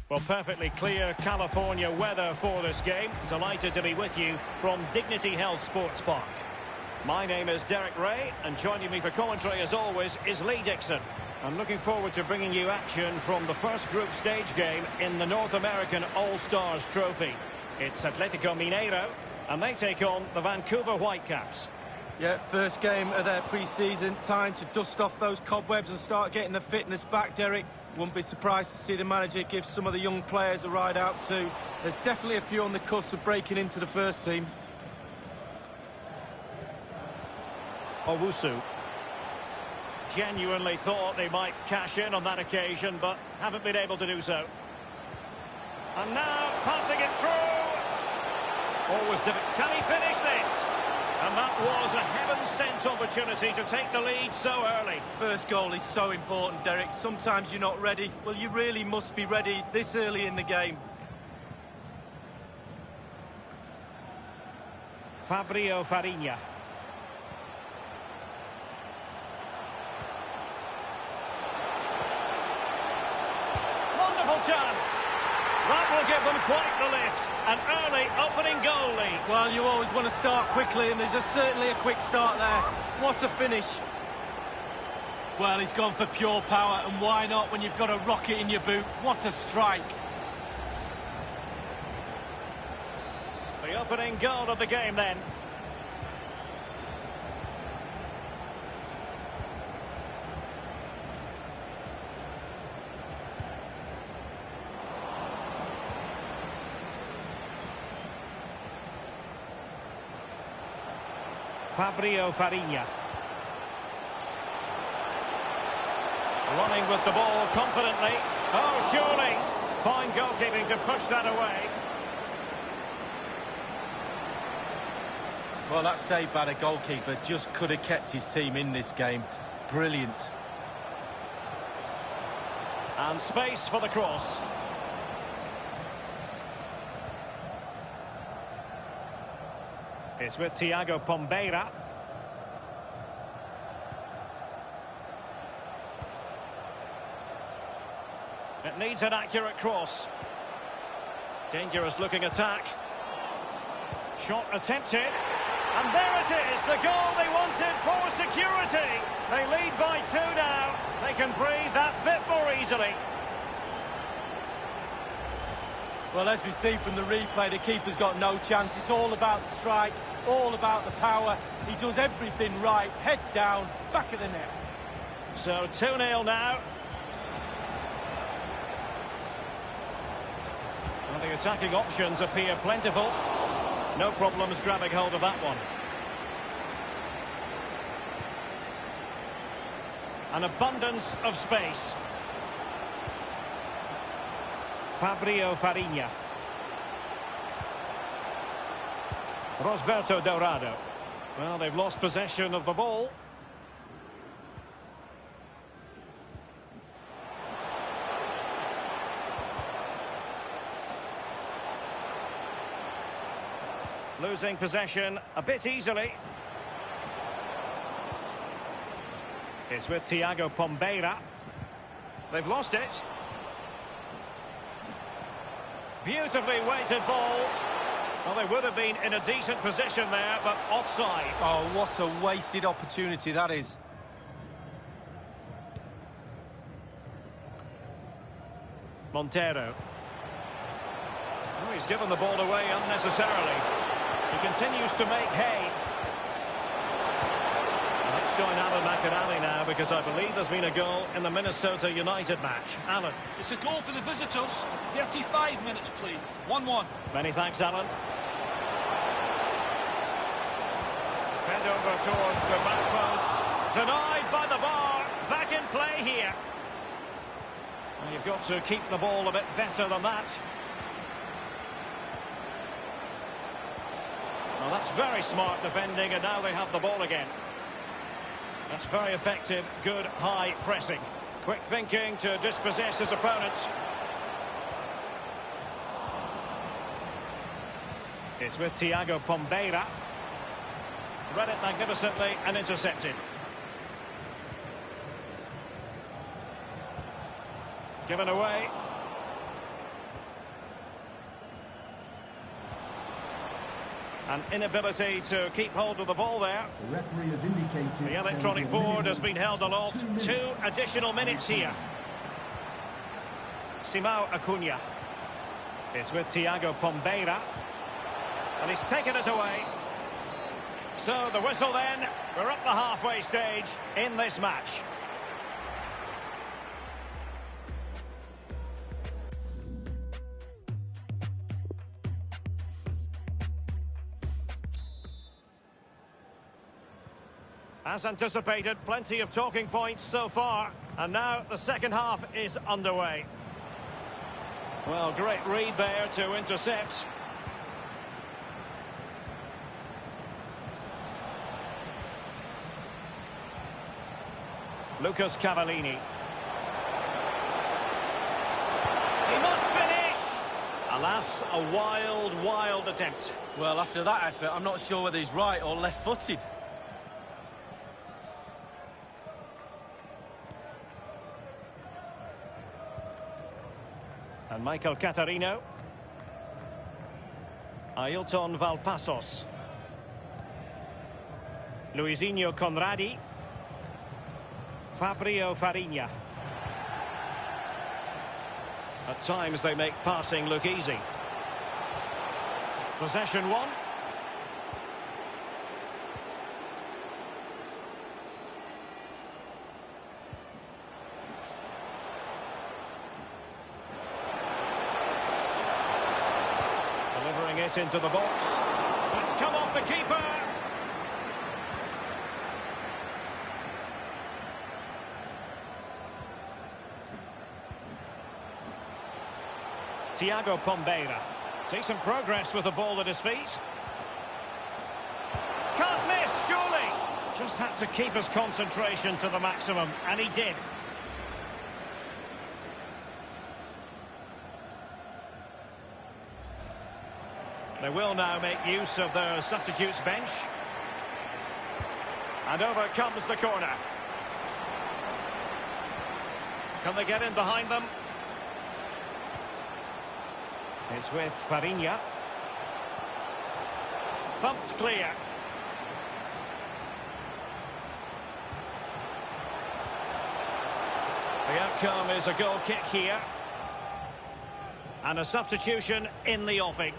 Well, perfectly clear California weather for this game. Delighted to be with you from Dignity Health Sports Park. My name is Derek Ray, and joining me for commentary, as always, is Lee Dixon. I'm looking forward to bringing you action from the first group stage game in the North American All-Stars Trophy. It's Atletico Mineiro, and they take on the Vancouver Whitecaps. Yeah, first game of their pre-season. Time to dust off those cobwebs and start getting the fitness back, Derek. Wouldn't be surprised to see the manager give some of the young players a ride out too. There's definitely a few on the cusp of breaking into the first team. Owusu genuinely thought they might cash in on that occasion, but haven't been able to do so. And now passing it through. Always difficult. Can he finish this? And that was a heaven-sent opportunity to take the lead so early. First goal is so important, Derek. Sometimes you're not ready. Well, you really must be ready this early in the game. Fabio Farinha. Wonderful chance. That will give them quite the lift. An early opening goal lead. Well, you always want to start quickly, and there's certainly a quick start there. What a finish. Well, he's gone for pure power, and why not when you've got a rocket in your boot? What a strike. The opening goal of the game then. Fabio Farinha. Running with the ball confidently. Oh, surely. Fine goalkeeping to push that away. Well, that's saved by the goalkeeper. Just could have kept his team in this game. Brilliant. And space for the cross. It's with Thiago Pombeira. It needs an accurate cross. Dangerous looking attack. Shot attempted. And there it is, the goal they wanted for security. They lead by 2 now. They can breathe that bit more easily. Well, as we see from the replay, the keeper's got no chance. It's all about the strike, all about the power. He does everything right. Head down, back of the net. So 2-0 now. Well, the attacking options appear plentiful. No problems grabbing hold of that one. An abundance of space. Fabio Farinha. Rosberto Dourado. Well, they've lost possession of the ball. Losing possession a bit easily. It's with Thiago Pombeira. They've lost it. Beautifully weighted ball. Well, they would have been in a decent position there, but offside. Oh, what a wasted opportunity that is. Montero. Oh, he's given the ball away unnecessarily. He continues to make hay. Let's join Alan McInally now, because I believe there's been a goal in the Minnesota United match. Alan. It's a goal for the visitors. 35 minutes played. 1-1. Many thanks, Alan. Fed over towards the back post. Denied by the bar. Back in play here. Well, you've got to keep the ball a bit better than that. Well, that's very smart defending, and now they have the ball again. That's very effective, good high pressing. Quick thinking to dispossess his opponent. It's with Thiago Pombeira. Read it magnificently and intercepted. Given away. An inability to keep hold of the ball there. The referee has indicated The electronic board has been held aloft. 2 additional minutes here. Simão Acuna. It's with Thiago Pombeira. And he's taken it away. So the whistle then. We're up the halfway stage in this match. As anticipated, plenty of talking points so far. And now the second half is underway. Well, great read there to intercept. Lucas Cavallini. He must finish! Alas, a wild attempt. Well, after that effort, I'm not sure whether he's right or left-footed. And Michael Catarino. Ailton Valpassos. Luizinho Conradi. Fabio Farinha. At times they make passing look easy. Possession one. Delivering it into the box. It's come off the keeper. Thiago Pombeira. Decent progress with the ball at his feet. Can't miss, surely. Just had to keep his concentration to the maximum, and he did. They will now make use of their substitutes bench. And over comes the corner. Can they get in behind them? It's with Farinha. Thumped clear. The outcome is a goal kick here. And a substitution in the offing.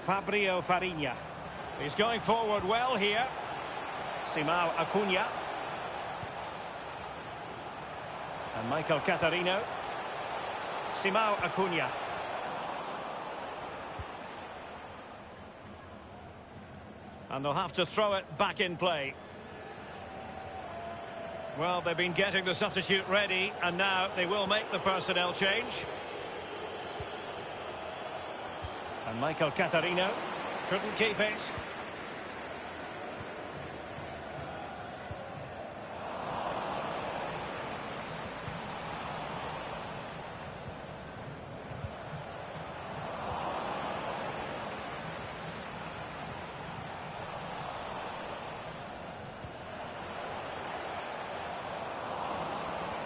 Fabio Farinha. He's going forward well here. Simão Acuna. And Michael Catarino. Simão Acuna. And they'll have to throw it back in play. Well, they've been getting the substitute ready, and now they will make the personnel change. And Michael Catarino couldn't keep it.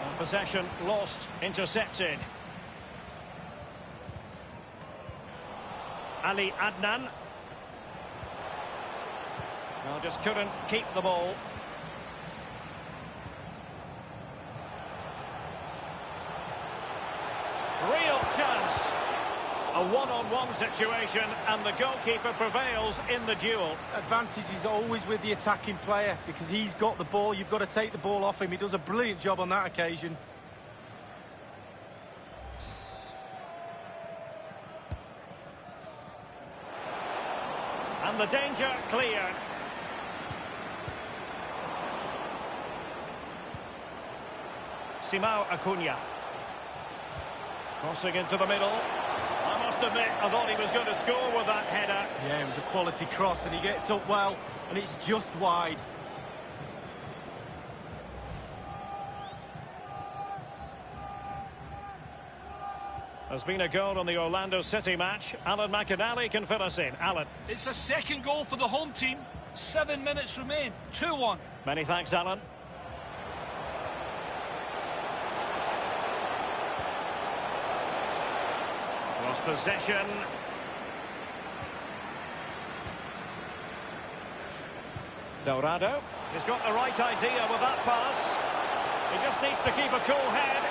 And possession lost, intercepted. Ali Adnan. Well, just couldn't keep the ball. Real chance. A one-on-one situation, and the goalkeeper prevails in the duel. Advantage is always with the attacking player because he's got the ball. You've got to take the ball off him. He does a brilliant job on that occasion. And the danger cleared. Simão Acuna. Crossing into the middle. I must admit, I thought he was going to score with that header. Yeah, it was a quality cross, and he gets up well, and it's just wide. There's been a goal on the Orlando City match. Alan McInally can fill us in. Alan. It's a second goal for the home team. 7 minutes remain. 2-1. Many thanks, Alan. Lost possession. Dorado. He's got the right idea with that pass. He just needs to keep a cool head.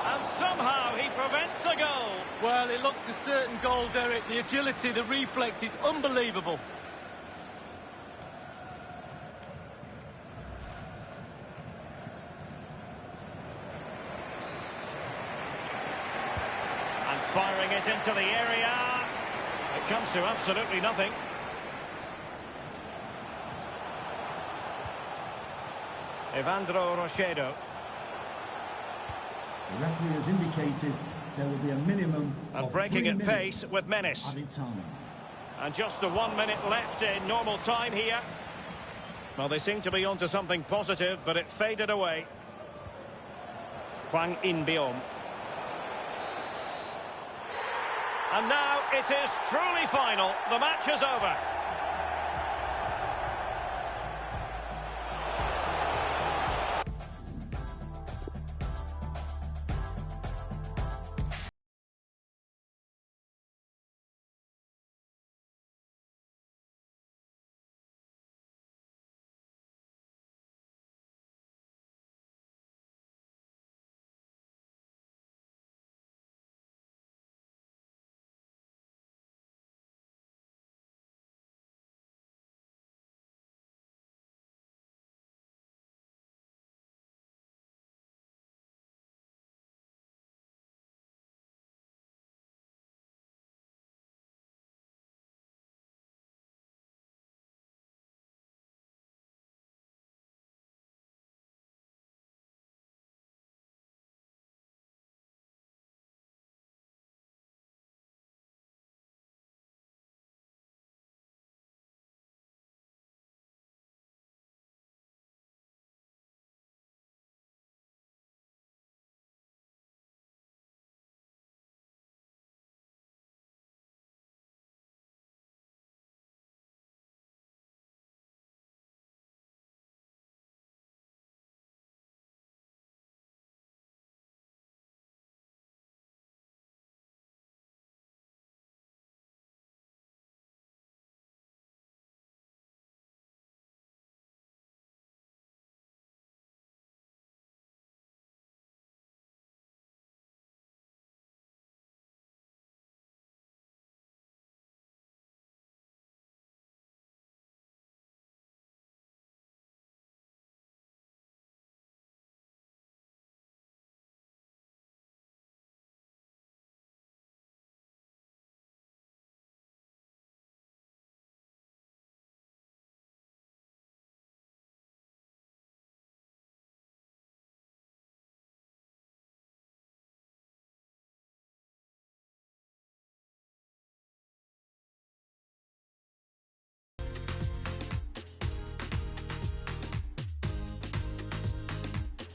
And somehow he prevents a goal. Well, it looked a certain goal, Derek. The agility, the reflex is unbelievable. And firing it into the area. It comes to absolutely nothing. Evandro Rochedo. The referee has indicated there will be a minimum of breaking 3 at minutes pace with menace. added time. And just the 1 minute left in normal time here. Well, they seem to be onto something positive, but it faded away. Hwang In-beom. And now it is truly final. The match is over.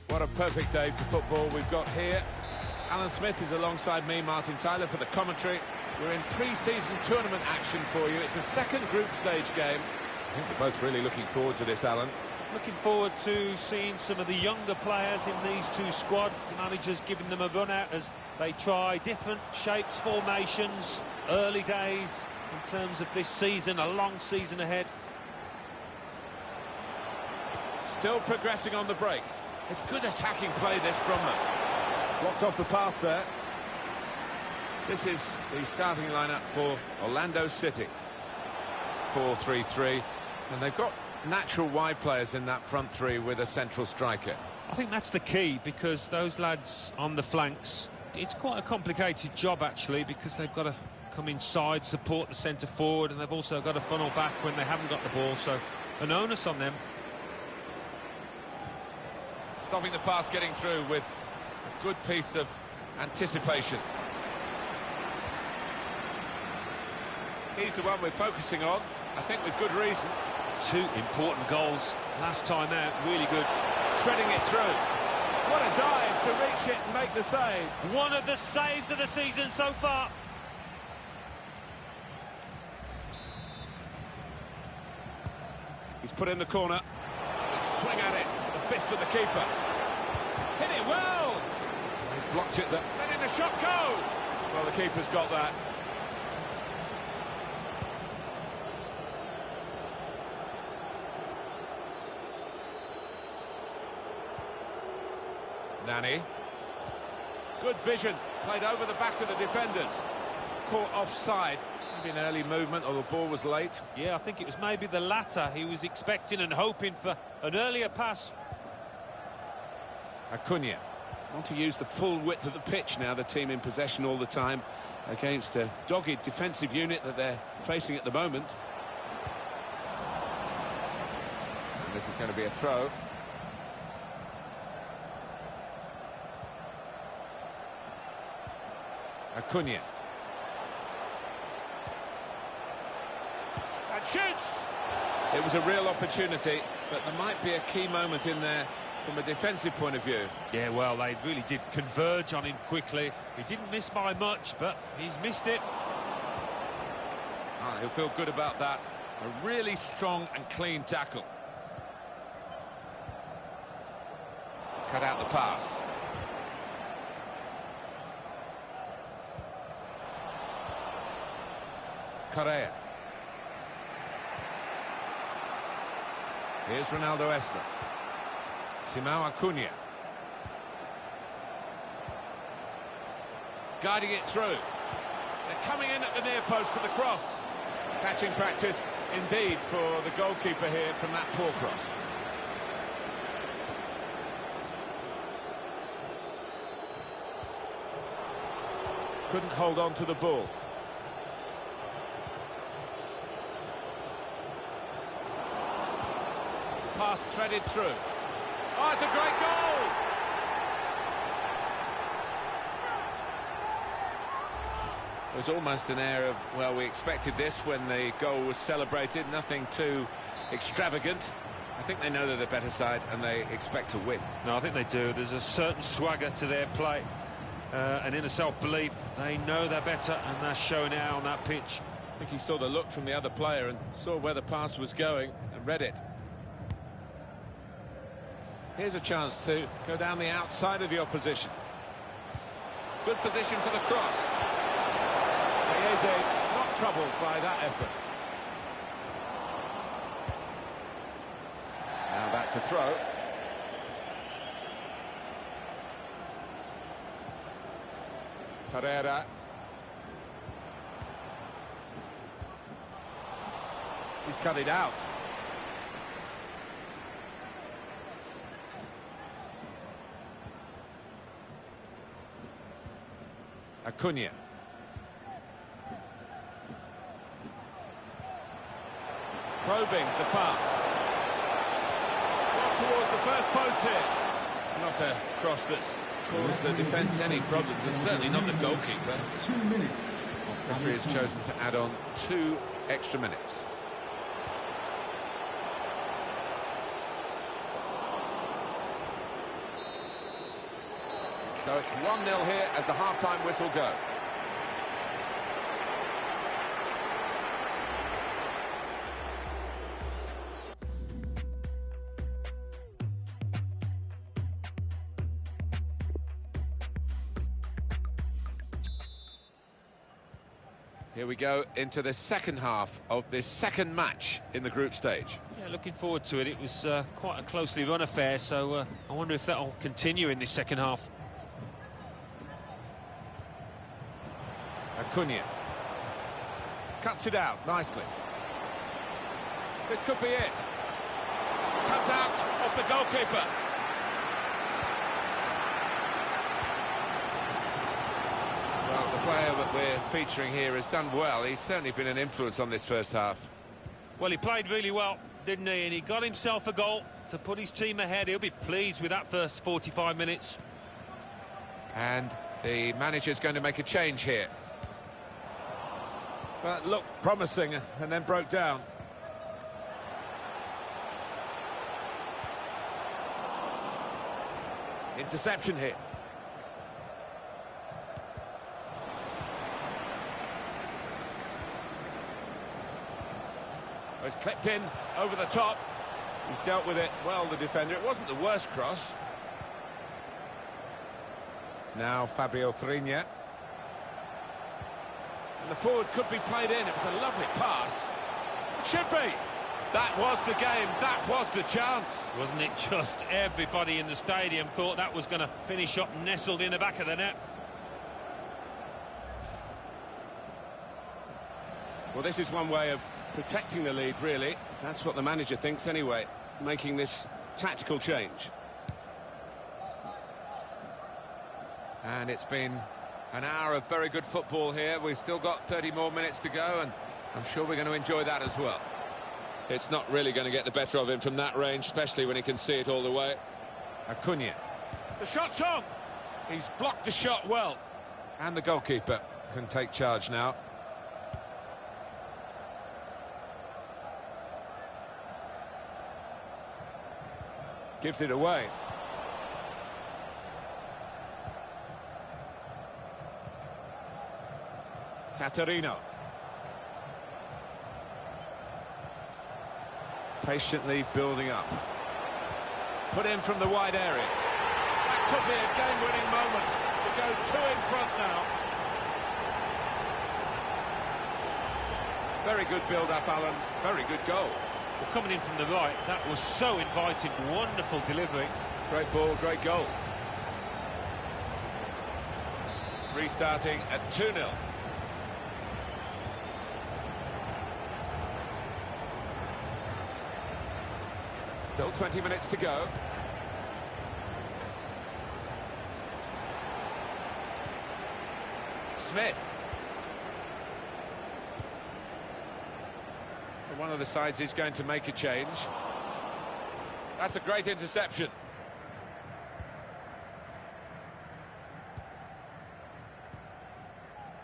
What a perfect day for football we've got here. Alan Smith is alongside me, Martin Tyler, for the commentary. We're in pre-season tournament action for you. It's a second group stage game. I think we're both really looking forward to this, Alan. Looking forward to seeing some of the younger players in these two squads. The manager's giving them a run out as they try different shapes, formations, early days in terms of this season, a long season ahead. Still progressing on the break. It's good attacking play, this, from them. Blocked off the pass there. This is the starting lineup for Orlando City. 4-3-3. And they've got natural wide players in that front three with a central striker. I think that's the key, because those lads on the flanks, it's quite a complicated job, actually, because they've got to come inside, support the centre forward, and they've also got to funnel back when they haven't got the ball, so an onus on them. Stopping the pass getting through with a good piece of anticipation. He's the one we're focusing on, I think with good reason. Two important goals last time out, really good. Threading it through. What a dive to reach it and make the save. One of the saves of the season so far. He's put in the corner. Swing at it. The fist of the keeper. Hit it well. He blocked it. Letting the shot go. Well, the keeper's got that. Nani. Good vision. Played over the back of the defenders. Caught offside. Maybe an early movement, or the ball was late. Yeah, I think it was maybe the latter. He was expecting and hoping for an earlier pass. Acuna want to use the full width of the pitch now, the team in possession all the time against a dogged defensive unit that they're facing at the moment. And this is going to be a throw. Acuna. And shoots! It was a real opportunity, but there might be a key moment in there from a defensive point of view. Yeah, well, they really did converge on him quickly. He didn't miss by much, but he's missed it. He'll feel good about that. A really strong and clean tackle. Cut out the pass. Correa. Here's Ronaldo Esler. Simão Acuna. Guiding it through. They're coming in at the near post for the cross. Catching practice indeed for the goalkeeper here from that poor cross. Couldn't hold on to the ball. Pass threaded through. Oh, it's a great goal! It was almost an air of, well, we expected this when the goal was celebrated. Nothing too extravagant. I think they know they're the better side and they expect to win. No, I think they do. There's a certain swagger to their play. And inner self-belief. They know they're better, and they're showing it out on that pitch. I think he saw the look from the other player and saw where the pass was going and read it. Here's a chance to go down the outside of the opposition. Good position for the cross. Chiesa not troubled by that effort. Now back to throw. Pereira. He's cut it out. Acuna. Probing the pass. Not towards the first post here. It's not a cross that's caused the defence any problems, and certainly not the goalkeeper. 2 minutes. The referee has chosen to add on 2 extra minutes. So it's 1-0 here as the half-time whistle goes. Here we go into the second half of this second match in the group stage. Yeah, looking forward to it. It was quite a closely run affair, so I wonder if that'll continue in this second half. Acuna. Cuts it out nicely. This could be it. Comes out off the goalkeeper. Well, the player that we're featuring here has done well. He's certainly been an influence on this first half. Well, he played really well, didn't he? And he got himself a goal to put his team ahead. He'll be pleased with that first 45 minutes. And the manager's going to make a change here. Well, it looked promising and then broke down. Interception here. It's clipped in over the top. He's dealt with it well, the defender. It wasn't the worst cross. Now Fabio Fariña. And the forward could be played in. It was a lovely pass. It should be. That was the game. That was the chance. Wasn't it just everybody in the stadium thought that was going to finish up nestled in the back of the net? Well, this is one way of protecting the lead, really. That's what the manager thinks anyway, making this tactical change. And it's been an hour of very good football here. We've still got 30 more minutes to go, and I'm sure we're going to enjoy that as well. It's not really going to get the better of him from that range, especially when he can see it all the way. Acuna. The shot's on! He's blocked the shot well. And the goalkeeper can take charge now. Gives it away. Caterino. Patiently building up. Put in from the wide area. That could be a game-winning moment to go two in front now. Very good build-up, Alan. Very good goal. Well, coming in from the right, that was so inviting. Wonderful delivery. Great ball, great goal. Restarting at 2-0. Still 20 minutes to go. Smith. One of the sides is going to make a change. That's a great interception.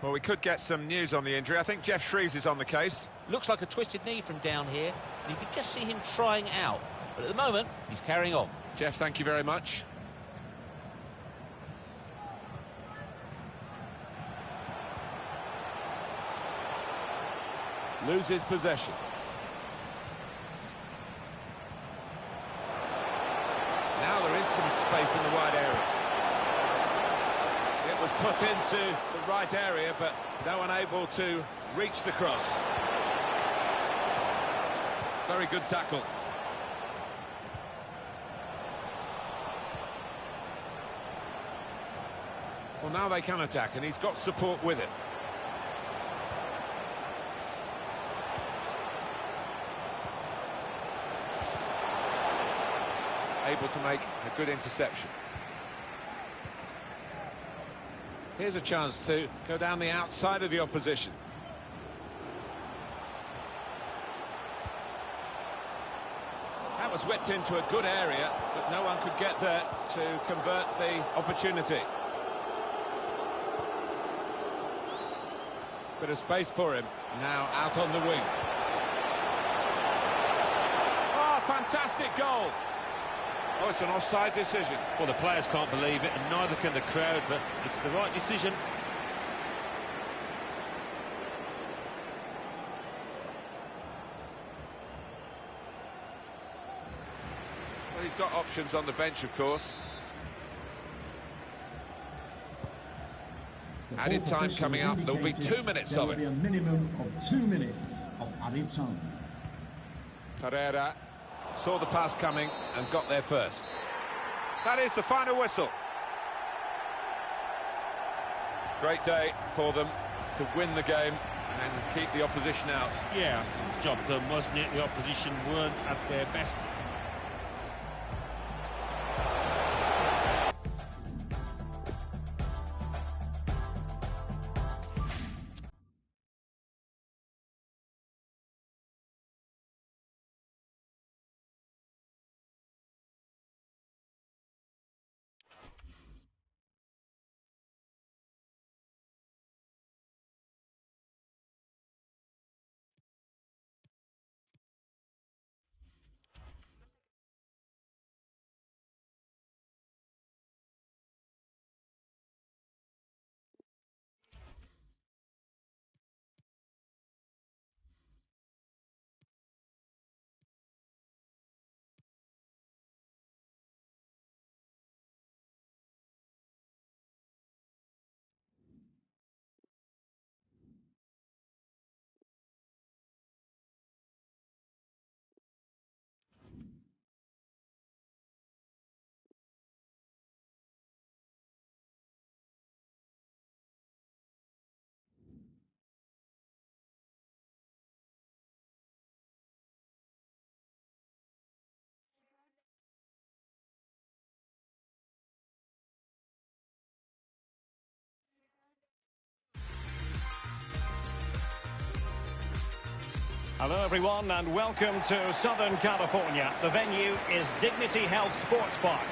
Well, we could get some news on the injury. I think Jeff Shreves is on the case. Looks like a twisted knee from down here. You can just see him trying out. But at the moment, he's carrying on. Jeff, thank you very much. Loses possession. Now there is some space in the wide area. It was put into the right area, but no one able to reach the cross. Very good tackle. Well, now they can attack, and he's got support with it. Able to make a good interception. Here's a chance to go down the outside of the opposition. That was whipped into a good area, but no one could get there to convert the opportunity. Bit of space for him, now out on the wing. Oh, fantastic goal! Oh, it's an offside decision. Well, the players can't believe it, and neither can the crowd, but it's the right decision. Well, he's got options on the bench, of course. Added time coming up. There'll be 2 minutes of it. There will be a minimum of 2 minutes of added time. Pereira saw the pass coming and got there first. That is the final whistle. Great day for them to win the game and keep the opposition out. Yeah, job done, wasn't it? The opposition weren't at their best. Hello everyone and welcome to Southern California. The venue is Dignity Health Sports Park.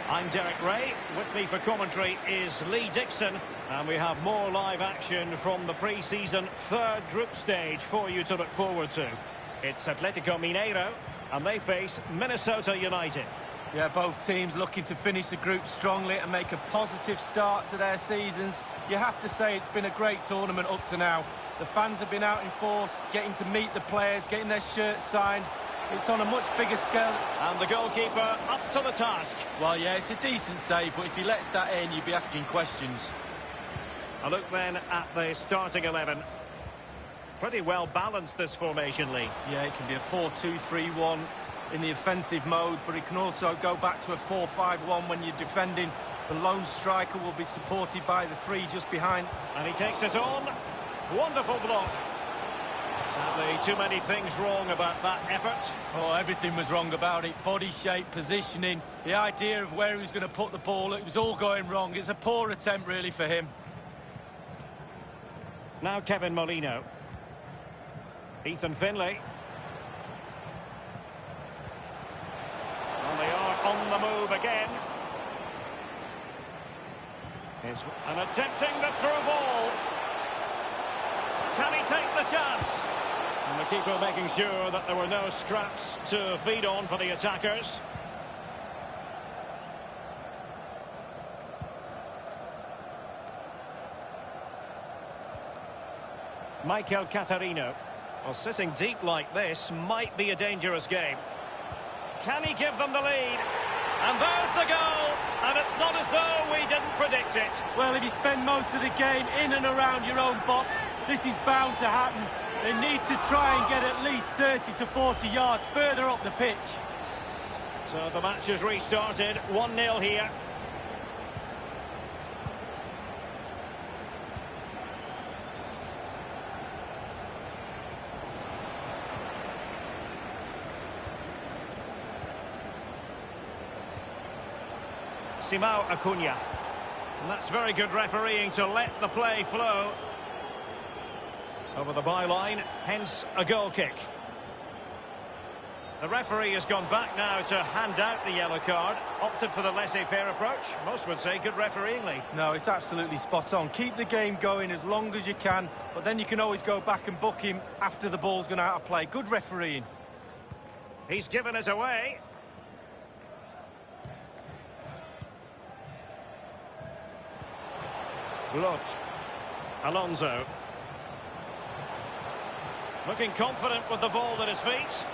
I'm Derek Ray. With me for commentary is Lee Dixon. And we have more live action from the pre-season third group stage for you to look forward to. It's Atletico Mineiro and they face Minnesota United. Yeah, both teams looking to finish the group strongly and make a positive start to their seasons. You have to say it's been a great tournament up to now. The fans have been out in force, getting to meet the players, getting their shirts signed. It's on a much bigger scale. And the goalkeeper up to the task. Well, yeah, it's a decent save, but if he lets that in, you'd be asking questions. A look then at the starting 11. Pretty well balanced, this formation, Lee. Yeah, it can be a 4-2-3-1 in the offensive mode, but it can also go back to a 4-5-1 when you're defending. The lone striker will be supported by the three just behind. And he takes it on. Wonderful block. Sadly, too many things wrong about that effort. Oh, everything was wrong about it. Body shape, positioning, the idea of where he was going to put the ball. It was all going wrong. It's a poor attempt, really, for him. Now Kevin Molino. Ethan Finlay. And they are on the move again. And attempting the through ball. Can he take the chance? And the keeper making sure that there were no scraps to feed on for the attackers. Michael Catarino. Well, sitting deep like this might be a dangerous game. Can he give them the lead? And there's the goal! And it's not as though we didn't predict it. Well, if you spend most of the game in and around your own box, this is bound to happen. They need to try and get at least 30 to 40 yards further up the pitch. So the match has restarted. 1-0 here. Simão Acuna. And that's very good refereeing to let the play flow. Over the byline, hence a goal kick. The referee has gone back now to hand out the yellow card. Opted for the laissez-faire approach. Most would say good refereeing, Lee. No, it's absolutely spot on. Keep the game going as long as you can, but then you can always go back and book him after the ball's gone out of play. Good refereeing. He's given us away. Lot. Alonso. Looking confident with the ball at his feet.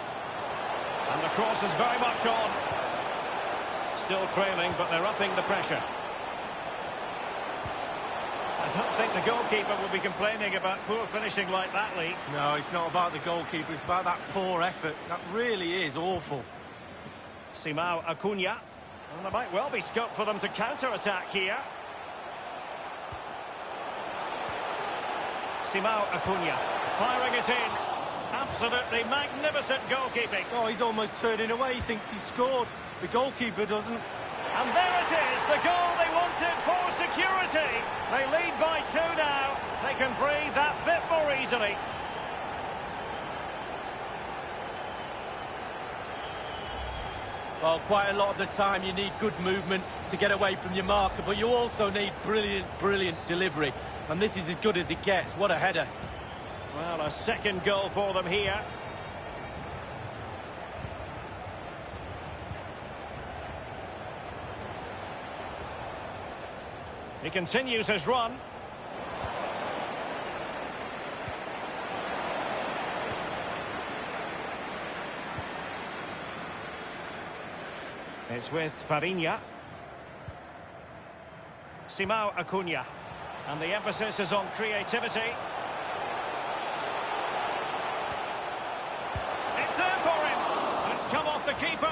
And the cross is very much on. Still trailing, but they're upping the pressure. I don't think the goalkeeper will be complaining about poor finishing like that, Lee. No, it's not about the goalkeeper, it's about that poor effort. That really is awful. Simão Acuna. And there might well be scope for them to counter-attack here. Simão Acuna, firing it in. Absolutely magnificent goalkeeping. Oh, he's almost turning away. He thinks he's scored. The goalkeeper doesn't. And there it is, the goal they wanted for security. They lead by 2 now. They can breathe that bit more easily. Well, quite a lot of the time you need good movement to get away from your marker, but you also need brilliant delivery. And this is as good as it gets. What a header. Well, a second goal for them here. He continues his run. It's with Farinha. Simão Acuna. And the emphasis is on creativity. It's there for him. And it's come off the keeper.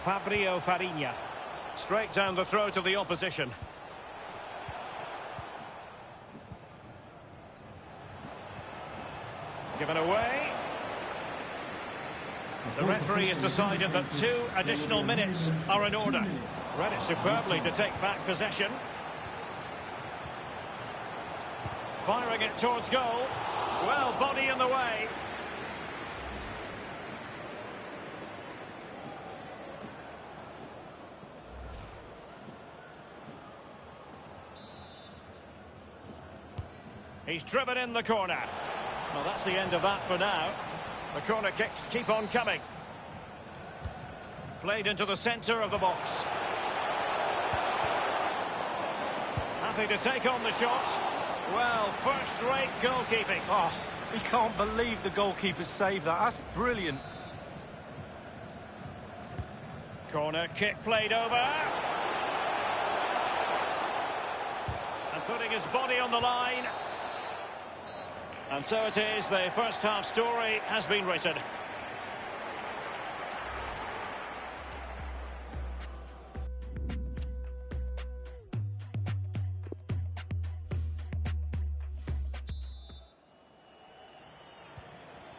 Fabio Farinha. Straight down the throat of the opposition. Given away. The referee has decided that 2 additional minutes are in order. Read it superbly to take back possession. Firing it towards goal. Well, body in the way. He's driven in the corner. Well, that's the end of that for now. The corner kicks keep on coming. Played into the centre of the box. Happy to take on the shot. Well, first-rate goalkeeping. Oh, we can't believe the goalkeeper saved that. That's brilliant. Corner kick played over. And putting his body on the line. And so it is, the first half story has been written.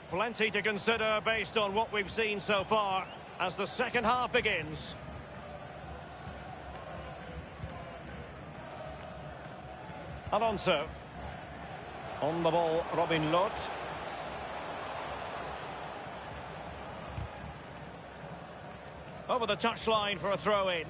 Plenty to consider based on what we've seen so far as the second half begins. Alonso. On the ball, Robin Lod. Over the touchline for a throw-in.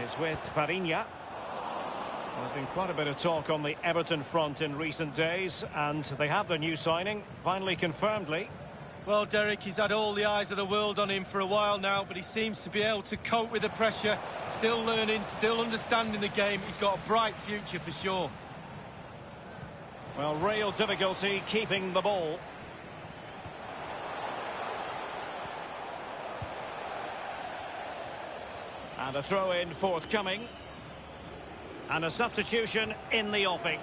It's with Farinha. There's been quite a bit of talk on the Everton front in recent days, and they have their new signing, finally confirmed, Lee. Well, Derek, he's had all the eyes of the world on him for a while now, but he seems to be able to cope with the pressure, still learning, still understanding the game. He's got a bright future for sure. Well, real difficulty keeping the ball. And a throw-in forthcoming. And a substitution in the offing.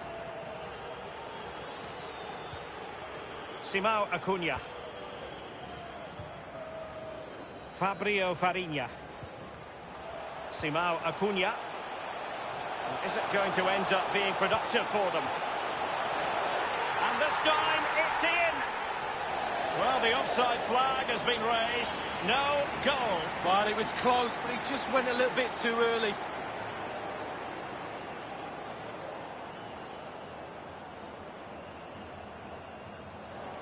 Simão Acuna. Fabio Farinha. Simão Acuna. Is it going to end up being productive for them? And this time, it's in! Well, the offside flag has been raised. No goal. Well, it was close, but he just went a little bit too early.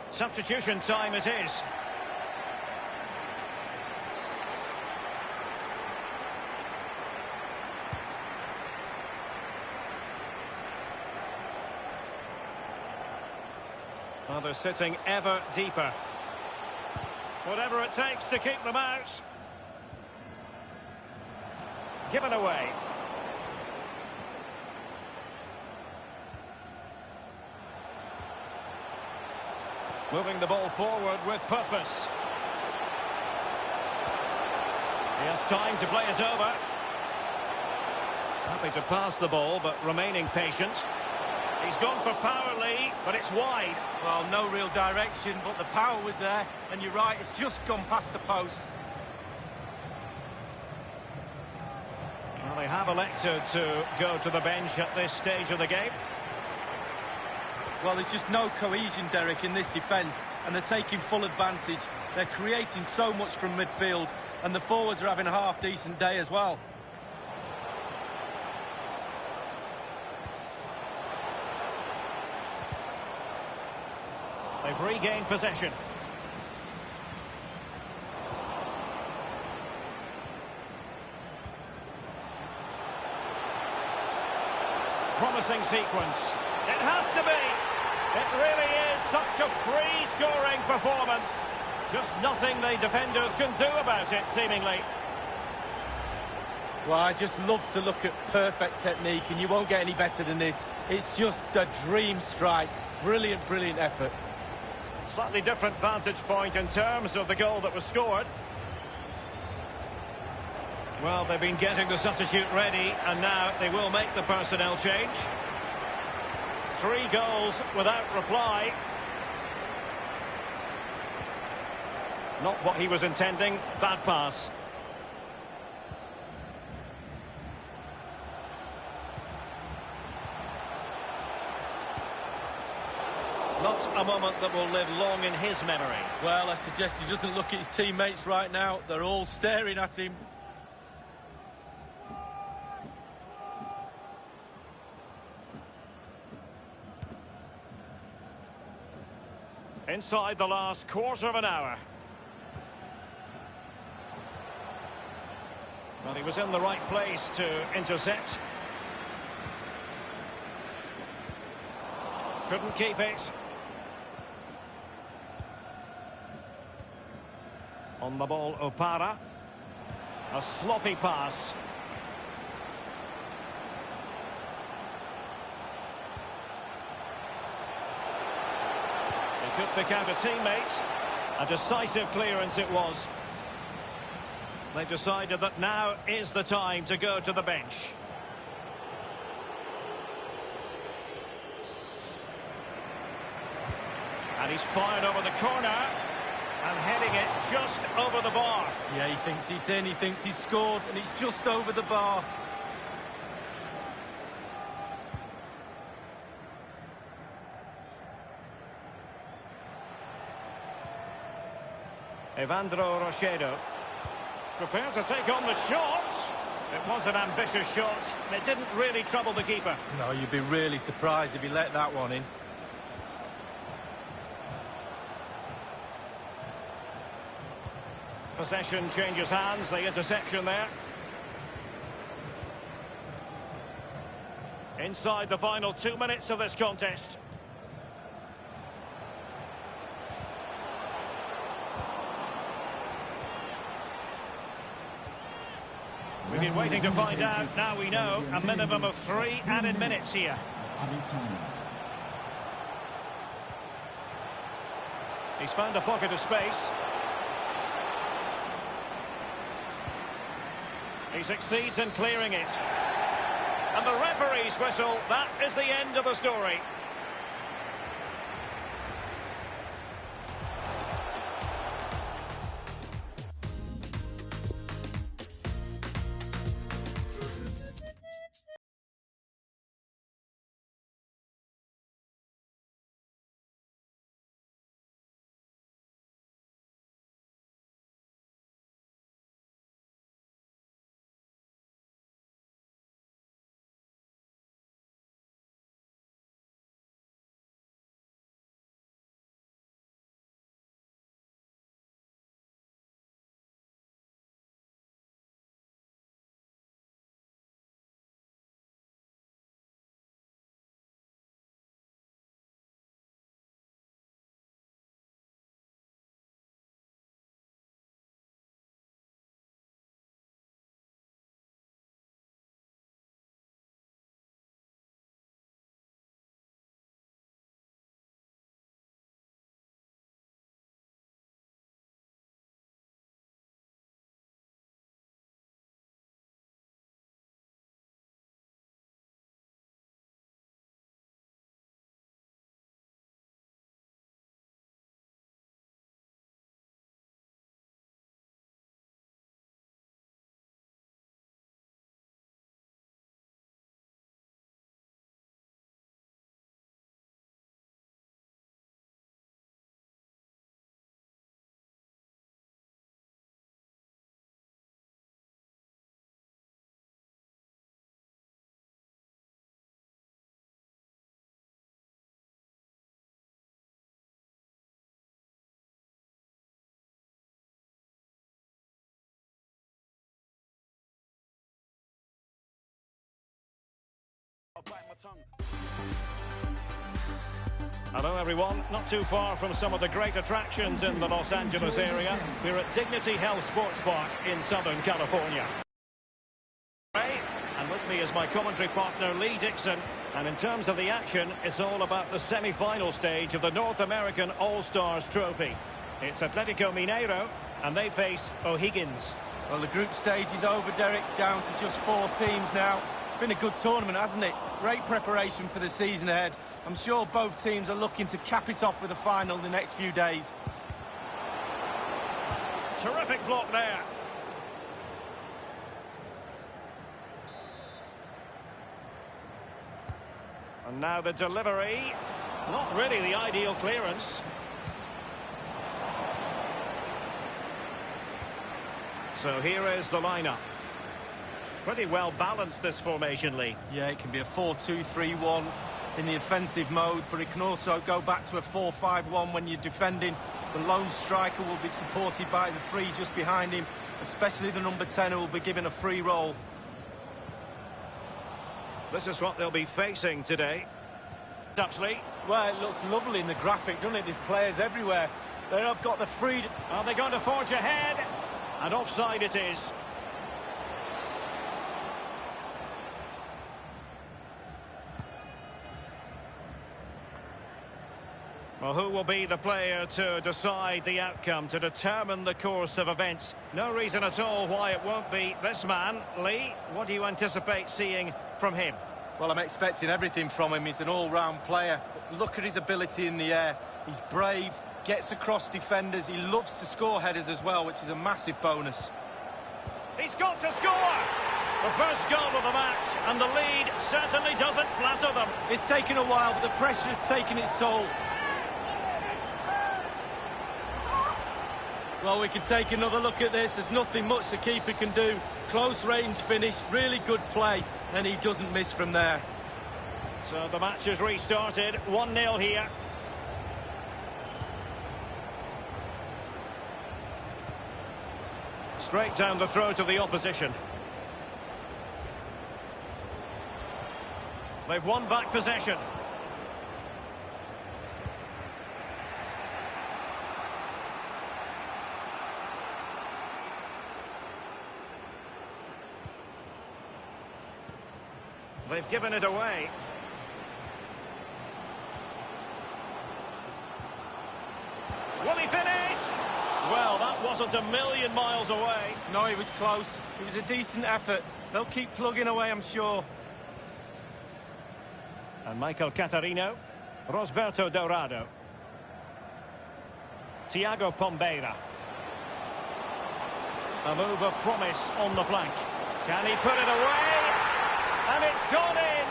Substitution time it is. Well, they're sitting ever deeper. Whatever it takes to keep them out. Given away. Moving the ball forward with purpose. He has time to play it over. Happy to pass the ball, but remaining patient. He's gone for power, Lee, but it's wide. Well, no real direction, but the power was there. And you're right, it's just gone past the post. Well, they have elected to go to the bench at this stage of the game. Well, there's just no cohesion, Derek, in this defence, and they're taking full advantage. They're creating so much from midfield, and the forwards are having a half-decent day as well. They've regained possession. Promising sequence. It has to be. It really is such a free-scoring performance. Just nothing the defenders can do about it, seemingly. Well, I just love to look at perfect technique, and you won't get any better than this. It's just a dream strike. Brilliant, brilliant effort. Slightly different vantage point in terms of the goal that was scored. Well, they've been getting the substitute ready, and now they will make the personnel change. 3 goals without reply. Not what he was intending. Bad pass. Not a moment that will live long in his memory. Well, I suggest he doesn't look at his teammates right now. They're all staring at him. Inside the last quarter of an hour. Well, he was in the right place to intercept. Couldn't keep it. On the ball, Opara. A sloppy pass. He could pick out a teammate. A decisive clearance it was. They've decided that now is the time to go to the bench. And he's fired over the corner and heading it just over the bar. Yeah, he thinks he's in, he thinks he's scored, and it's just over the bar. Evandro Rochedo. Prepared to take on the shot. It was an ambitious shot. It didn't really trouble the keeper. No, you'd be really surprised if he let that one in. Possession changes hands, the interception there. Inside the final 2 minutes of this contest. We've been waiting to find out. Now we know a minimum of 3 added minutes here. He's found a pocket of space. He succeeds in clearing it. And the referee's whistle, that is the end of the story. Hello everyone, not too far from some of the great attractions in the Los Angeles area. We're at Dignity Health Sports Park in Southern California. And with me is my commentary partner Lee Dixon. And in terms of the action, it's all about the semi-final stage of the North American All-Stars Trophy. It's Atletico Mineiro and they face O'Higgins. Well, the group stage is over, Derek, down to just 4 teams now. It's been a good tournament, hasn't it? Great preparation for the season ahead. I'm sure both teams are looking to cap it off with a final in the next few days. Terrific block there. And now the delivery. Not really the ideal clearance. So here is the lineup. Pretty well balanced, this formation, Lee. Yeah, it can be a 4-2-3-1 in the offensive mode, but it can also go back to a 4-5-1 when you're defending. The lone striker will be supported by the three just behind him, especially the number 10 who will be given a free role. This is what they'll be facing today. Actually, well, it looks lovely in the graphic, doesn't it? There's players everywhere. They have got the freedom. Are they going to forge ahead? And offside it is. Well, who will be the player to decide the outcome, to determine the course of events? No reason at all why it won't be this man. Lee, what do you anticipate seeing from him? Well, I'm expecting everything from him. He's an all-round player. But look at his ability in the air. He's brave, gets across defenders. He loves to score headers as well, which is a massive bonus. He's got to score! The first goal of the match, and the lead certainly doesn't flatter them. It's taken a while, but the pressure has taken its toll. Well, we can take another look at this. There's nothing much the keeper can do. Close range finish, really good play, and he doesn't miss from there. So the match has restarted, 1-0 here. Straight down the throat of the opposition. They've won back possession. They've given it away. Will he finish? Well, that wasn't a million miles away. No, he was close. It was a decent effort. They'll keep plugging away, I'm sure. And Michael Catarino. Rosberto Dourado. Thiago Pombeira. A move of promise on the flank. Can he put it away? And it's gone in,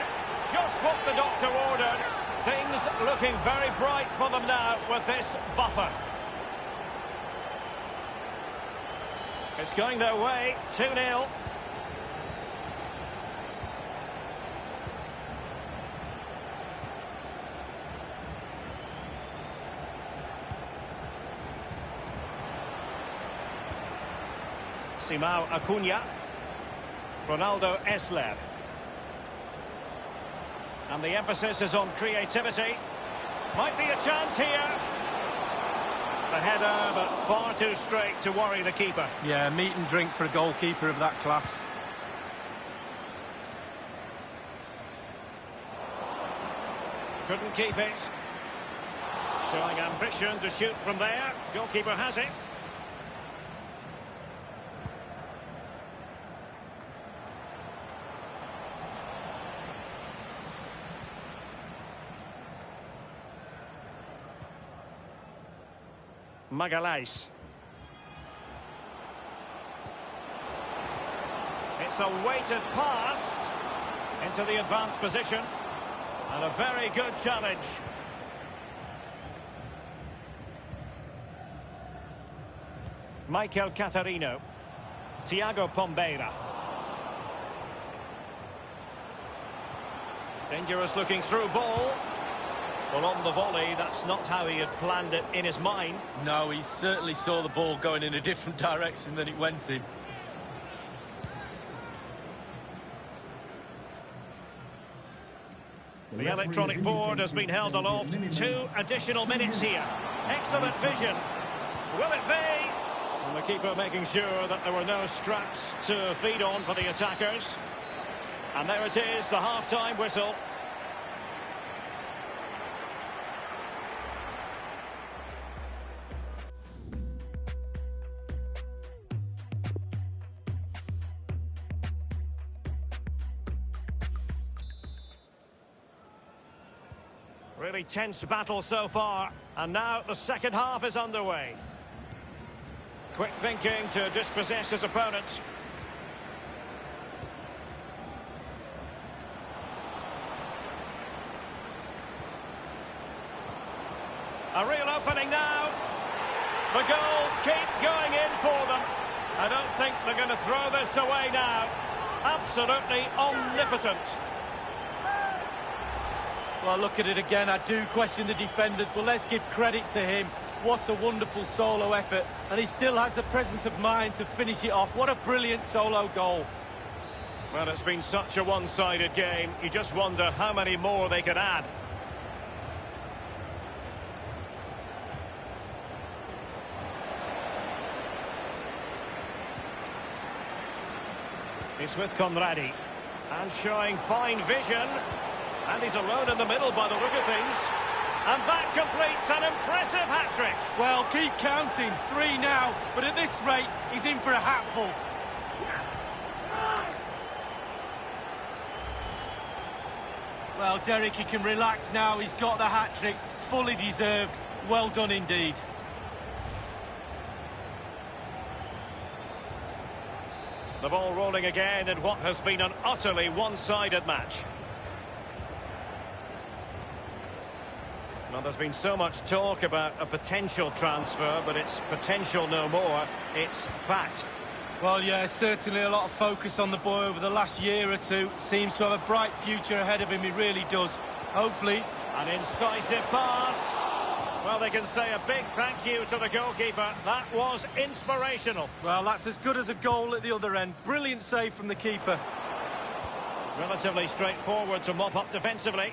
just what the doctor ordered. Things looking very bright for them now with this buffer. It's going their way, 2-0. Simão Acuna. Ronaldo Esler. And the emphasis is on creativity. Might be a chance here. The header, but far too straight to worry the keeper. Yeah, meat and drink for a goalkeeper of that class. Couldn't keep it. Showing ambition to shoot from there. Goalkeeper has it. Magalhães. It's a weighted pass into the advanced position. And a very good challenge. Michael Catarino. Thiago Pombeira. Dangerous looking through ball. Well, on the volley, that's not how he had planned it in his mind. No, he certainly saw the ball going in a different direction than it went in. The electronic board has been held aloft. 2 additional minutes here. Excellent vision. Will it be? And the keeper making sure that there were no scraps to feed on for the attackers. And there it is, the half-time whistle. Really tense battle so far, and now the second half is underway. Quick thinking to dispossess his opponent. A real opening now. The goals keep going in for them. I don't think they're going to throw this away now. Absolutely omnipotent. Well, look at it again. I do question the defenders, but let's give credit to him. What a wonderful solo effort. And he still has the presence of mind to finish it off. What a brilliant solo goal. Well, it's been such a one-sided game. You just wonder how many more they could add. It's with Conradi. And showing fine vision. And he's alone in the middle by the look of things. And that completes an impressive hat-trick. Well, keep counting. 3 now. But at this rate, he's in for a hatful. Well, Derek, he can relax now. He's got the hat-trick. Fully deserved. Well done indeed. The ball rolling again in what has been an utterly one-sided match. Well, there's been so much talk about a potential transfer, but it's potential no more. It's fact. Well, yeah, certainly a lot of focus on the boy over the last year or two. Seems to have a bright future ahead of him, he really does. Hopefully. An incisive pass. Well, they can say a big thank you to the goalkeeper. That was inspirational. Well, that's as good as a goal at the other end. Brilliant save from the keeper. Relatively straightforward to mop up defensively.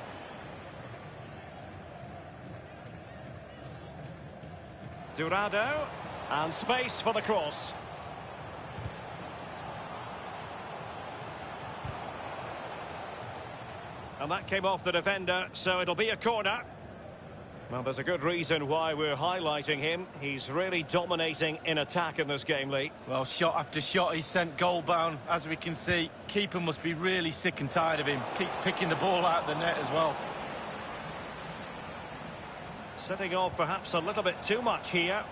Dorado. And space for the cross. And that came off the defender, so it'll be a corner. Well, there's a good reason why we're highlighting him. He's really dominating in attack in this game, Lee. Well, shot after shot, he's sent goal-bound, as we can see. Keeper must be really sick and tired of him. Keeps picking the ball out of the net as well. Setting off perhaps a little bit too much here.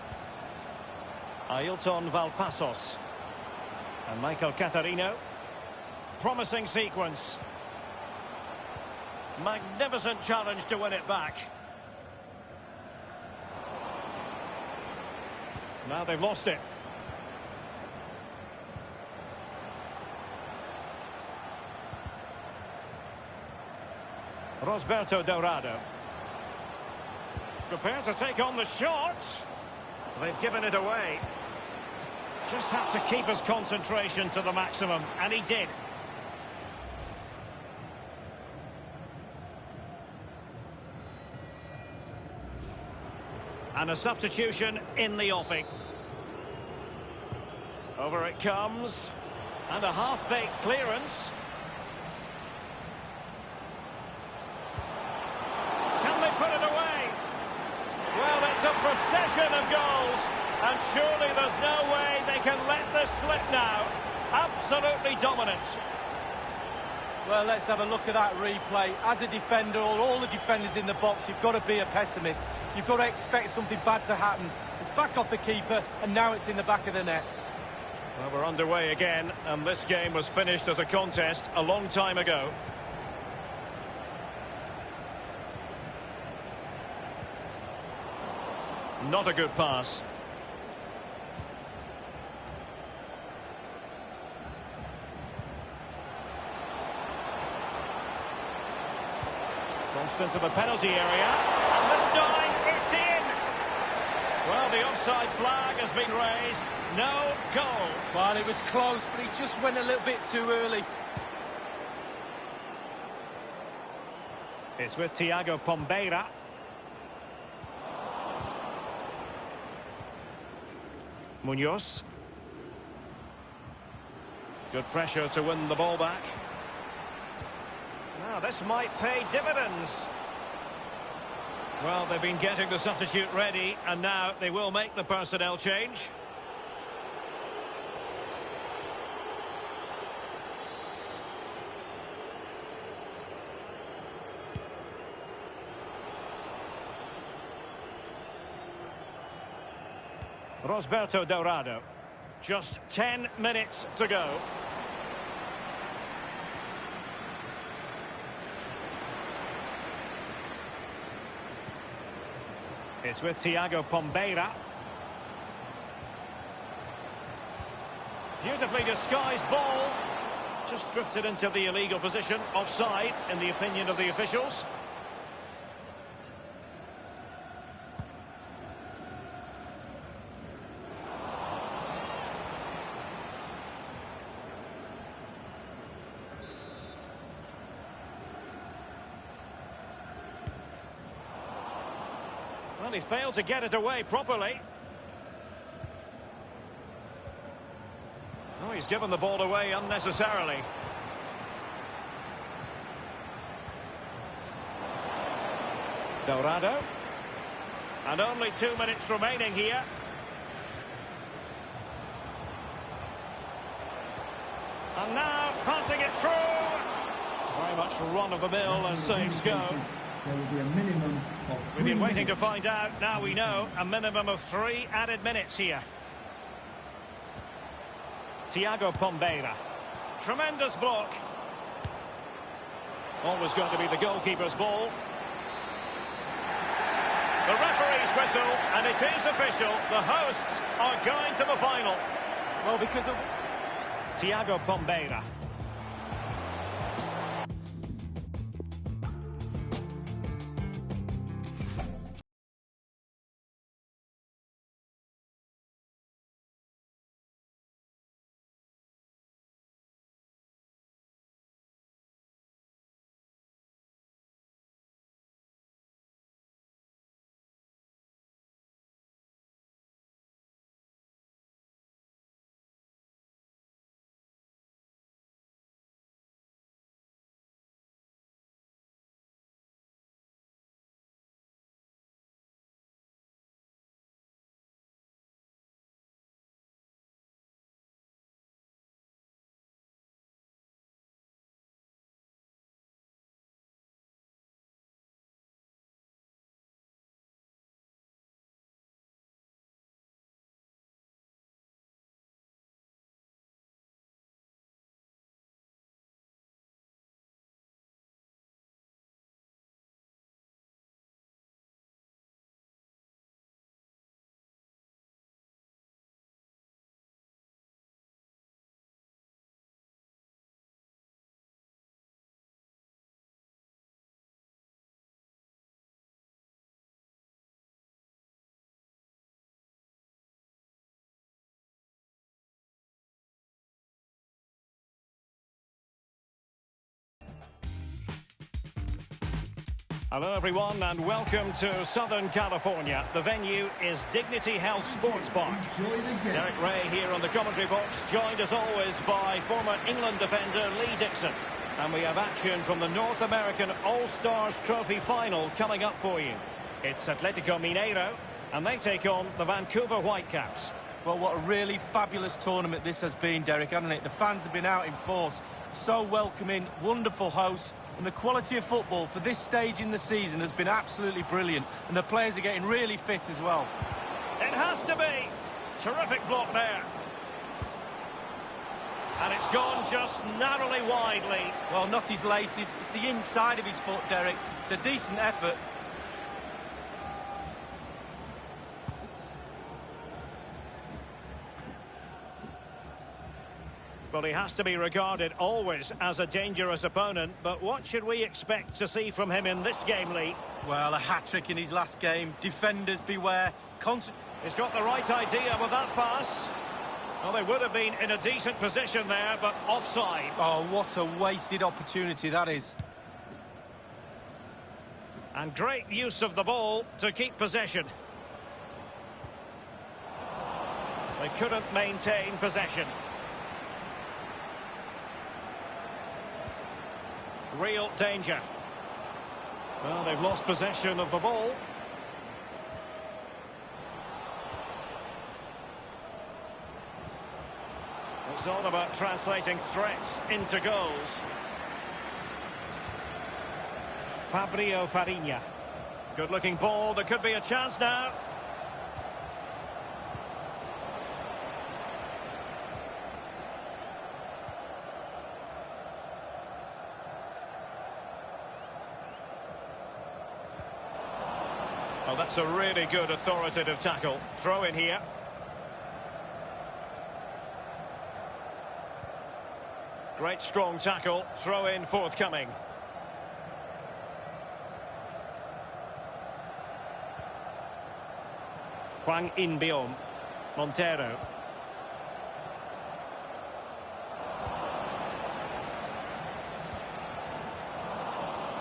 Ailton Valpasos. And Michael Catarino. Promising sequence. Magnificent challenge to win it back. Now they've lost it. Rosberto Dorado. Prepared to take on the shot. They've given it away. Just had to keep his concentration to the maximum, and he did. And a substitution in the offing. Over it comes. And a half-baked clearance. Can they put it away? Well, it's a procession of goals. And surely there's no way they can let this slip now. Absolutely dominant. Well, let's have a look at that replay. As a defender, or all the defenders in the box, you've got to be a pessimist. You've got to expect something bad to happen. It's back off the keeper, and now it's in the back of the net. Well, we're underway again, and this game was finished as a contest a long time ago. Not a good pass. Constant to the penalty area, and this time it's in. Well, the offside flag has been raised. No goal. Well, it was close, but he just went a little bit too early. It's with Thiago Pombeira. Munoz. Good pressure to win the ball back. Now, this might pay dividends. Well, they've been getting the substitute ready, and now they will make the personnel change. Rosberto Dorado. Just 10 minutes to go. It's with Thiago Pombeira. Beautifully disguised ball. Just drifted into the illegal position. Offside, in the opinion of the officials. Well, he failed to get it away properly. Oh, he's given the ball away unnecessarily. Dorado. And only 2 minutes remaining here. And now passing it through. Very much run-of-the-mill as saves go. There will be a minimum of 3 We've been waiting minutes. to find out. Now we know a minimum of 3 added minutes here. Thiago Pombeira. Tremendous block. Always going to be the goalkeeper's ball. The referee's whistle, and it is official. The hosts are going to the final. Well, because of Thiago Pombeira. Hello everyone and welcome to Southern California. The venue is Dignity Health Sports Park. Enjoy the game. Derek Ray here on the commentary box, joined as always by former England defender Lee Dixon. And we have action from the North American All-Stars Trophy Final coming up for you. It's Atletico Mineiro and they take on the Vancouver Whitecaps. Well, what a really fabulous tournament this has been, Derek, hasn't it? The fans have been out in force. So welcoming, wonderful hosts. And the quality of football for this stage in the season has been absolutely brilliant. And the players are getting really fit as well. It has to be. Terrific block there. And it's gone just narrowly widely. Well, not his laces. It's the inside of his foot, Derek. It's a decent effort. Well, he has to be regarded always as a dangerous opponent, but what should we expect to see from him in this game, Lee? Well, a hat-trick in his last game. Defenders beware. He's got the right idea with that pass. Well, they would have been in a decent position there, but offside. Oh, what a wasted opportunity that is. And great use of the ball to keep possession. They couldn't maintain possession. Real danger. Well, they've lost possession of the ball. It's all about translating threats into goals. Fabio Farinha. Good-looking ball. There could be a chance now. Oh, that's a really good authoritative tackle. Throw in here. Great strong tackle. Throw in forthcoming. Hwang In-beom. Montero.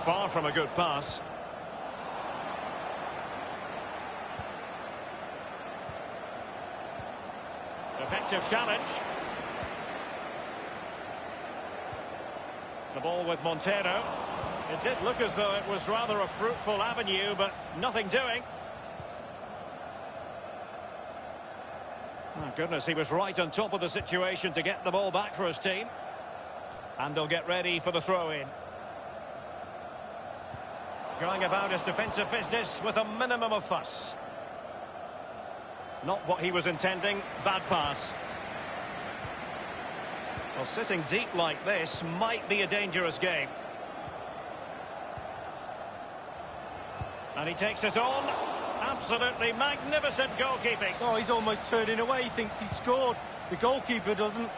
Far from a good pass. Effective challenge. The ball with Montero. It did look as though it was rather a fruitful avenue, but nothing doing. Oh, goodness, he was right on top of the situation to get the ball back for his team. And they'll get ready for the throw-in. Going about his defensive business with a minimum of fuss. Not what he was intending. Bad pass. Well, sitting deep like this might be a dangerous game. And he takes it on. Absolutely magnificent goalkeeping. Oh, he's almost turning away. He thinks he scored. The goalkeeper doesn't.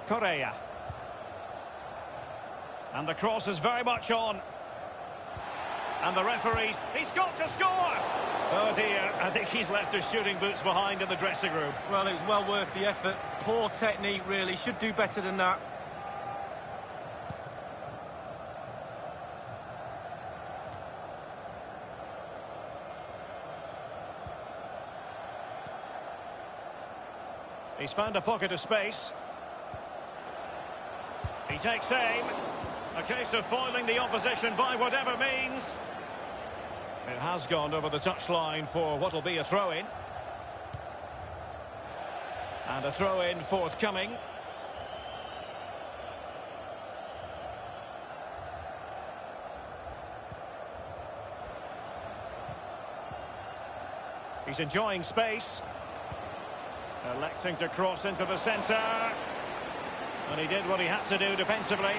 Correa. And the cross is very much on. And the referees, he's got to score! Oh dear, I think he's left his shooting boots behind in the dressing room. Well, it was well worth the effort. Poor technique, really. Should do better than that. He's found a pocket of space. He takes aim. A case of foiling the opposition by whatever means. It has gone over the touchline for what will be a throw-in. And a throw-in forthcoming. He's enjoying space. Electing to cross into the centre. And he did what he had to do defensively.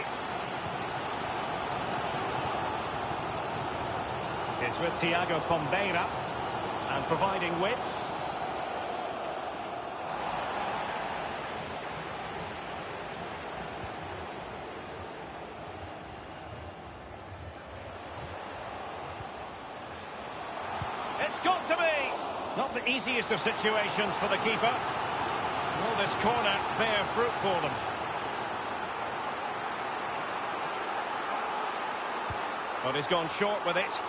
It's with Thiago Pombeira. And providing width. It's got to be! Not the easiest of situations for the keeper. Will this corner bear fruit for them? But he's gone short with it.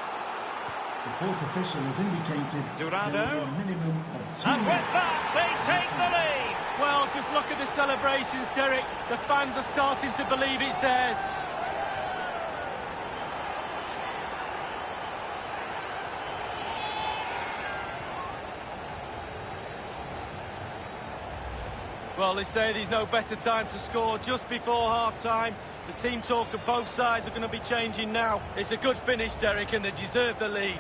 The fourth official has indicated Durado. there will be a minimum of 2 And with that, they take the lead. Well, just look at the celebrations, Derek. The fans are starting to believe it's theirs. Well, they say there's no better time to score just before half-time. The team talk of both sides are going to be changing now. It's a good finish, Derek, and they deserve the lead.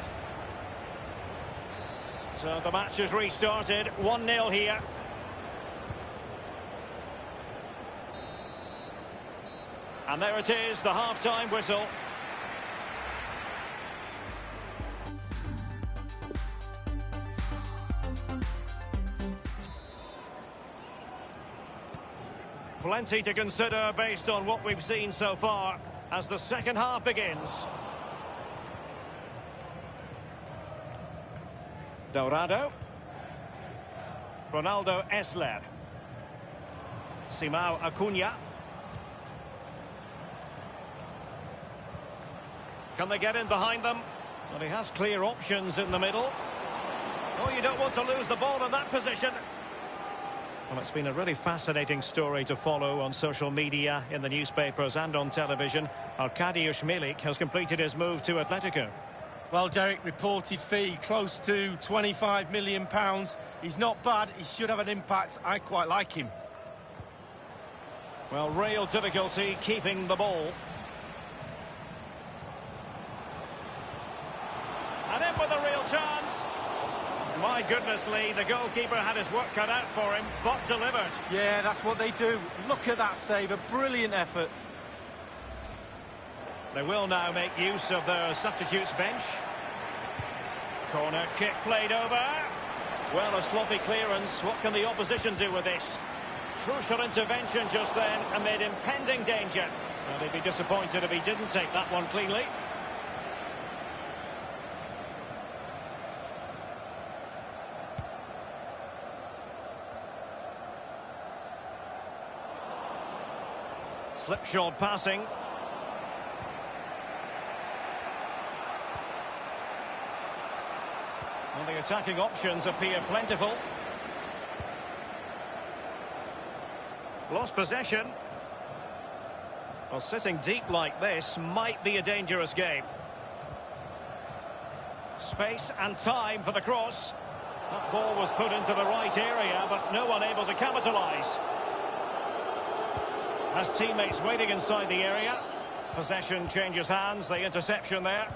So the match has restarted. 1-0 here. And there it is, the half-time whistle. Plenty to consider based on what we've seen so far as the second half begins. Dorado. Ronaldo Esler. Simao Acuna. Can they get in behind them? Well, he has clear options in the middle. Oh, you don't want to lose the ball in that position. Well, it's been a really fascinating story to follow on social media, in the newspapers and on television. Arkadiusz Milik has completed his move to Atletico. Well, Derek, reported fee close to £25 million. He's not bad. He should have an impact. I quite like him. Well, real difficulty keeping the ball. And in with a real chance. My my goodness, Lee, the goalkeeper had his work cut out for him, but delivered. Yeah, that's what they do. Look at that save, a brilliant effort. They will now make use of their substitutes bench. Corner kick played over. Well, a sloppy clearance. What can the opposition do with this? Crucial intervention just then amid impending danger. Well, they'd be disappointed if he didn't take that one cleanly. Slipshod passing. Well, the attacking options appear plentiful. Lost possession. Well, sitting deep like this might be a dangerous game. Space and time for the cross. That ball was put into the right area, but no one able to capitalise. Has teammates waiting inside the area. Possession changes hands, the interception there.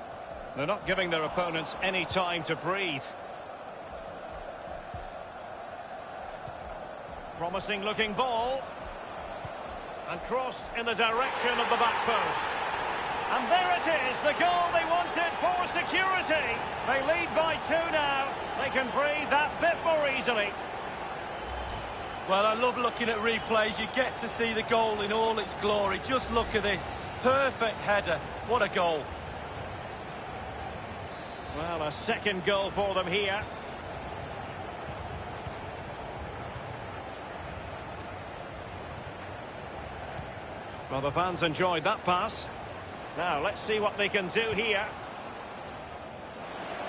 They're not giving their opponents any time to breathe. Promising looking ball. And crossed in the direction of the back post. And there it is, the goal they wanted for security. They lead by 2 now. They can breathe that bit more easily. Well, I love looking at replays. You get to see the goal in all its glory. Just look at this. Perfect header. What a goal. Well, a second goal for them here. Well, the fans enjoyed that pass. Now, let's see what they can do here.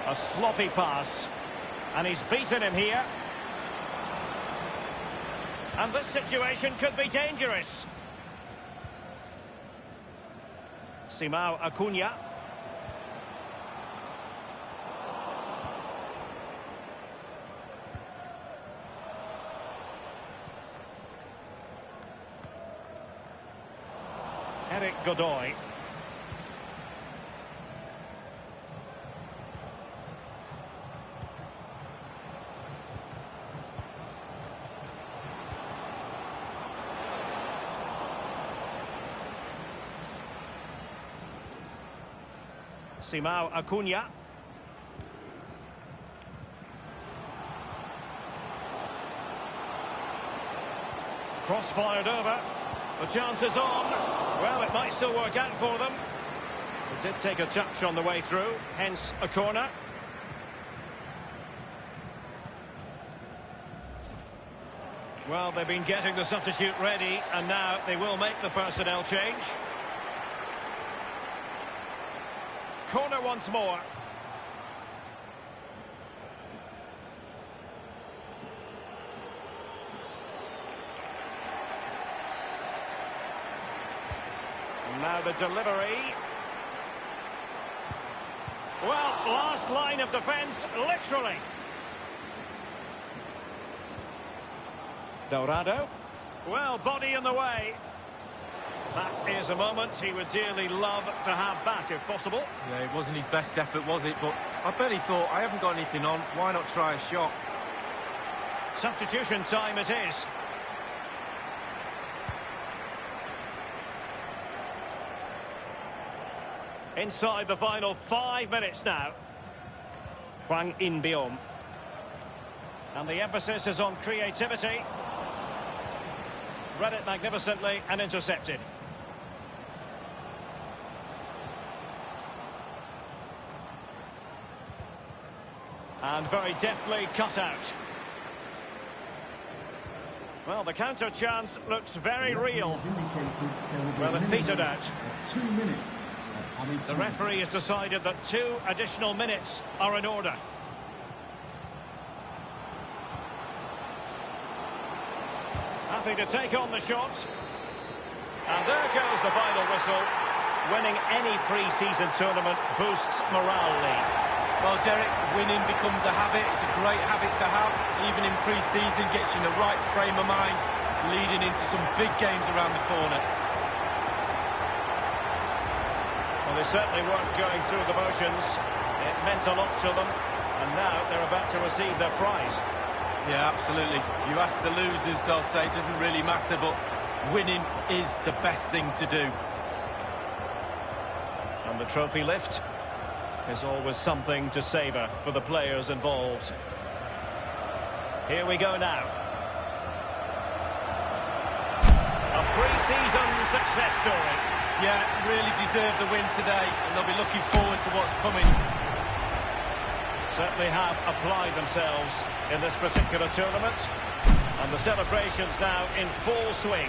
A sloppy pass. And he's beaten him here. And this situation could be dangerous. Simão Acuna. Eric Godoy. Simão Acuna. Cross fired over. The chance is on. Well, it might still work out for them. It did take a touch on the way through, hence a corner. Well, they've been getting the substitute ready, and now they will make the personnel change. Corner once more. Now the delivery. Well, last line of defence, literally. Dorado. Well, body in the way. That is a moment he would dearly love to have back, if possible. Yeah, it wasn't his best effort, was it? But I bet he thought, I haven't got anything on, why not try a shot? Substitution time it is. Inside the final 5 minutes now. Hwang In-beom. And the emphasis is on creativity. Read it magnificently and intercepted. And very deftly cut out. Well, the counter chance looks very real. Well, it petered out. 2 minutes. The referee has decided that 2 additional minutes are in order. Happy to take on the shot. And there goes the final whistle. Winning any pre-season tournament boosts morale, Lee. Well, Derek, winning becomes a habit. It's a great habit to have. Even in pre-season, gets you in the right frame of mind, leading into some big games around the corner. Well, they certainly weren't going through the motions. It meant a lot to them. And now they're about to receive their prize. Yeah, absolutely. If you ask the losers, they'll say it doesn't really matter, but winning is the best thing to do. And the trophy lift is always something to savour for the players involved. Here we go now. A pre-season success story. Yeah, really deserved the win today, and they'll be looking forward to what's coming. Certainly have applied themselves in this particular tournament. And the celebrations now in full swing.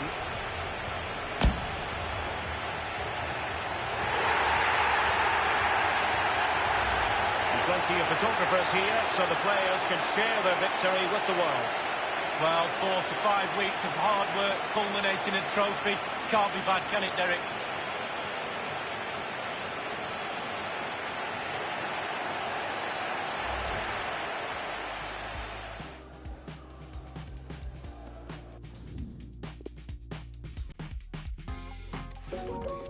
Plenty of photographers here, so the players can share their victory with the world. Well, 4 to 5 weeks of hard work culminating in a trophy. Can't be bad, can it, Derek? Twenty.